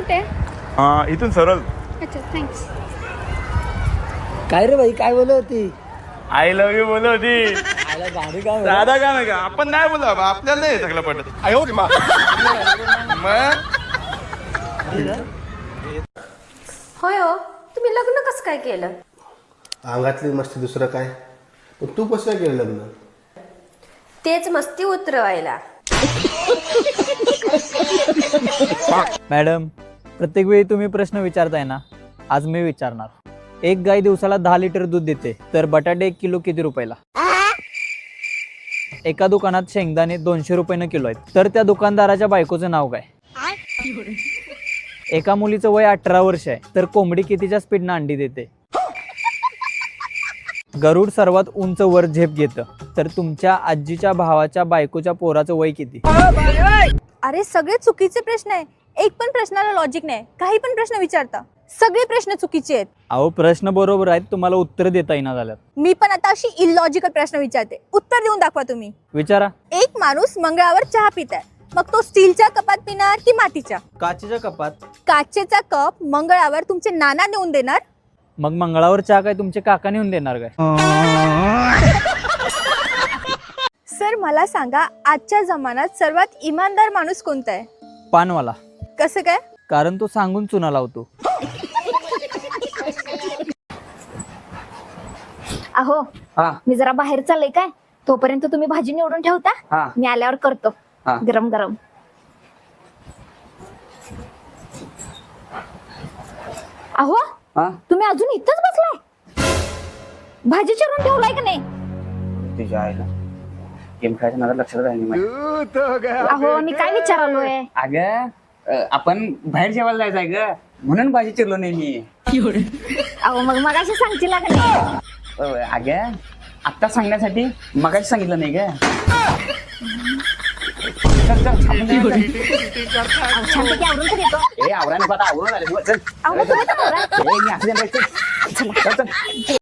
कुठे? इथून सरळ. अच्छा थँक्स. काय रे भाई काय बोलत होती? आय लव्ह यू बोलत होती. आला गाडी काय दादा काय नाही का आपण नाही बोला आपल्याला नाही सगळं पडत. मग होय हो, तुम्ही लग्न कसं काय केलं? अंगातली मस्ती दुसरं काय. पण तू कसं काय केलं लग्न? तेच मस्ती उतरवायला. मॅडम, प्रत्येक वेळी तुम्ही प्रश्न विचारताय ना, आज मी विचारणार. एक गाय दिवसाला 10 लिटर दूध देते, तर बटाटे 1 किलो किती रुपयाला? एका दुकानात शेंगदाणे 200 रुपयानं किलो आहेत, तर त्या दुकानदाराच्या बायकोचं नाव काय? एका मुलीचं वय 18 वर्ष आहे, तर कोंबडी कितीच्या स्पीडनं अंडी देते? गरुड सर्वात उंच वर झेप घेतं, तर तुमच्या आजीच्या भावाच्या बायकोच्या पोराचं वय किती? अरे सगळे चुकीचे प्रश्न आहे. एक पण प्रश्नाला लॉजिक नाही. काही पण प्रश्न विचारता, सगळे प्रश्न चुकीचे आहेत. अहो प्रश्न बरोबर आहेत, तुम्हाला उत्तर देता येईना झाल्यात. मी पण आता अशी इलॉजिकल प्रश्न विचारते, उत्तर देऊन दाखवा तुम्ही. विचारा. एक माणूस मंगळावर चहा पित आहे, मग तो स्टीलच्या कपात पिणार की मातीच्या? काचेच्या कपात. काचेचा कप मंगळावर तुमचे नाना नेऊन देणार? मग मंगळावर चहा काय तुमचे काका नेऊन देणार काय? सर मला सांगा, आजच्या जमान्यात सर्वात इमानदार माणूस कोणता आहे? पानवाला. कसं काय? कारण तो सांगून चुना लावतो. अहो मी जरा बाहेर चालले काय, तोपर्यंत तुम्ही भाजी निवडून ठेवता, मी आल्यावर करतो गरम गरम. अहो तुम्ही अजून इथंच बसलाय, भाजी चिरून ठेवलाय का नाही? तुझ्या आईला गेम खेळायच्या नादात लक्षात राहिली माझ्या. अहो मी काय विचारालोय? अगं आपण बाहेर जेवायला जायचं आहे ग, म्हणून भाजी चिरलो नाही मी. अहो मग मगाशी सांगतील का नाही? अगं आत्ता सांगण्यासाठी मगाशी सांगितलं नाही ग. चल चल आपण जाऊया, चल. छानपैकी आवरून तर येतो. ए आवरा नको आता, आवरून आले चल. अहो तुम्ही तर आवरा. ए, मी असं चल चल.